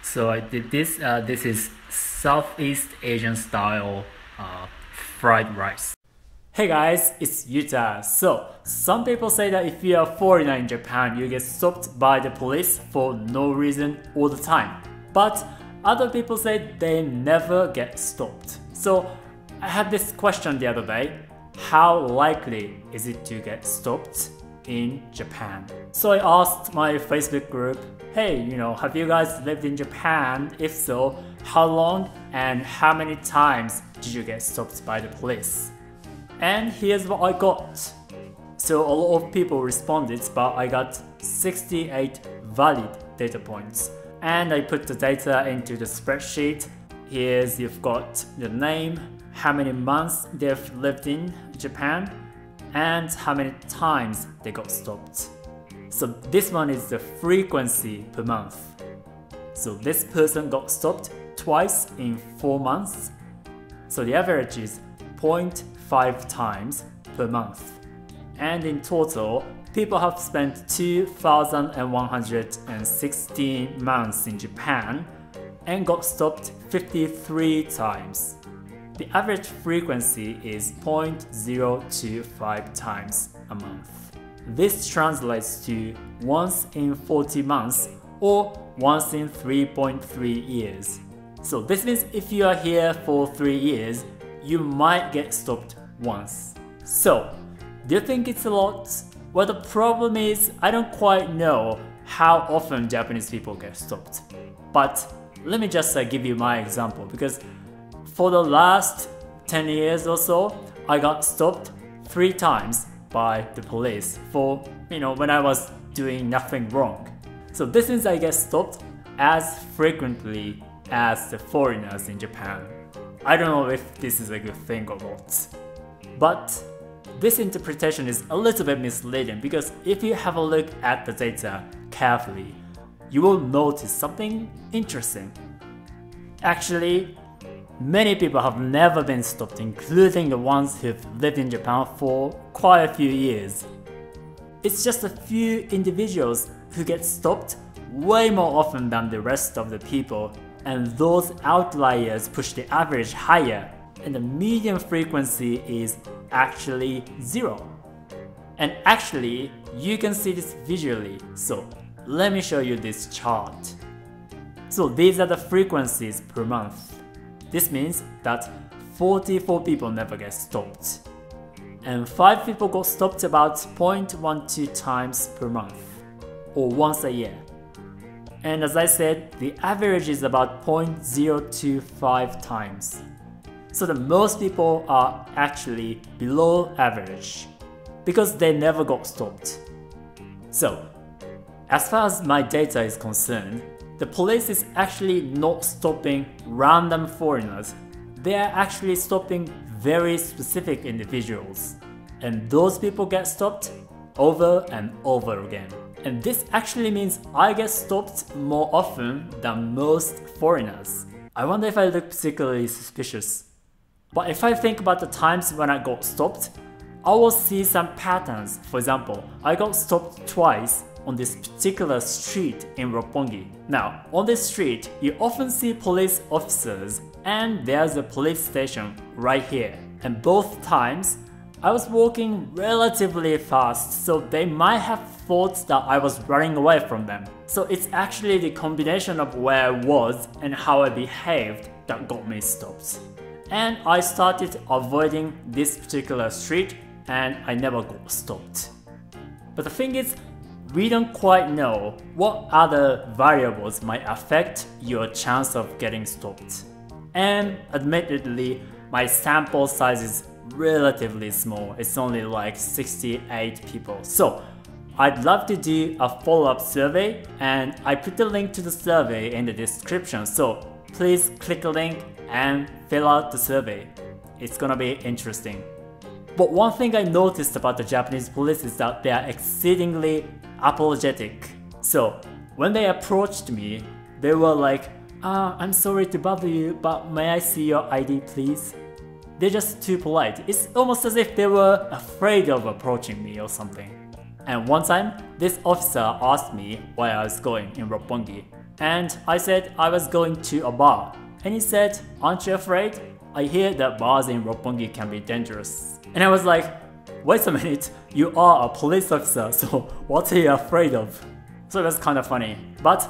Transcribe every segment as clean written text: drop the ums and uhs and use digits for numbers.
So I did this. This is Southeast Asian style fried rice. Hey guys, it's Yuta. So, some people say that if you're a foreigner in Japan, you get stopped by the police for no reason all the time. But other people say they never get stopped. So, I had this question the other day. How likely is it to get stopped in Japan? So I asked my Facebook group, hey, have you guys lived in Japan? If so, how long and how many times did you get stopped by the police? And here's what I got. So a lot of people responded, but I got 68 valid data points. And I put the data into the spreadsheet. Here's you've got the name, how many months they've lived in Japan, and how many times they got stopped. So this one is the frequency per month. So this person got stopped twice in 4 months. So the average is 0.5 times per month. And in total, people have spent 2,116 months in Japan and got stopped 53 times. The average frequency is 0.025 times a month. This translates to once in 40 months or once in 3.3 years. So this means if you are here for 3 years, you might get stopped once. So, do you think it's a lot? Well, the problem is I don't quite know how often Japanese people get stopped. But let me just give you my example, because for the last 10 years or so, I got stopped 3 times by the police for, when I was doing nothing wrong. So this means I get stopped as frequently as the foreigners in Japan. I don't know if this is a good thing or not. But this interpretation is a little bit misleading, because if you have a look at the data carefully, you will notice something interesting. Actually, many people have never been stopped, including the ones who've lived in Japan for quite a few years. It's just a few individuals who get stopped way more often than the rest of the people, and those outliers push the average higher, and the median frequency is actually 0. And actually, you can see this visually, so let me show you this chart. So these are the frequencies per month. This means that 44 people never get stopped, and 5 people got stopped about 0.12 times per month, or once a year. And as I said, the average is about 0.025 times. So the most people are actually below average, because they never got stopped. So, as far as my data is concerned, the police is actually not stopping random foreigners. They are actually stopping very specific individuals. And those people get stopped over and over again. And this actually means I get stopped more often than most foreigners. I wonder if I look particularly suspicious. But if I think about the times when I got stopped, I will see some patterns. For example, I got stopped twice on this particular street in Roppongi. Now, on this street, you often see police officers, and there's a police station right here. And both times, I was walking relatively fast, so they might have thought that I was running away from them. So it's actually the combination of where I was and how I behaved that got me stopped. And I started avoiding this particular street, and I never got stopped. But the thing is, we don't quite know what other variables might affect your chance of getting stopped. And admittedly, my sample size is relatively small. It's only like 68 people. So I'd love to do a follow-up survey, and I put the link to the survey in the description. So please click the link and fill out the survey. It's gonna be interesting. But one thing I noticed about the Japanese police is that they are exceedingly apologetic. So when they approached me, they were like, I'm sorry to bother you, but may I see your ID please? They're just too polite. It's almost as if they were afraid of approaching me or something. And one time, this officer asked me where I was going in Roppongi. And I said I was going to a bar. And he said, "Aren't you afraid? I hear that bars in Roppongi can be dangerous." And I was like, wait a minute, you are a police officer, so what are you afraid of? So it was kind of funny. But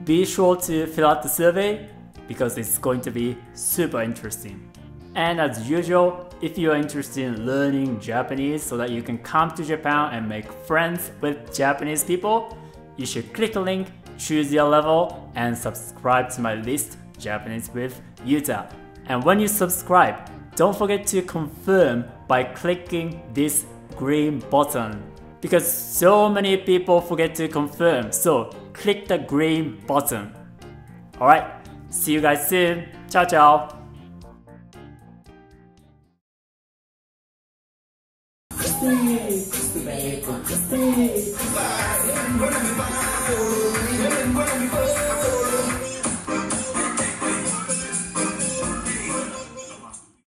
be sure to fill out the survey because it's going to be super interesting. And as usual, if you are interested in learning Japanese so that you can come to Japan and make friends with Japanese people, you should click the link, choose your level, and subscribe to my list, Japanese with Yuta. And when you subscribe, don't forget to confirm by clicking this green button. Because so many people forget to confirm, so click the green button. Alright, see you guys soon. Ciao ciao! Crispy, crispy, crispy.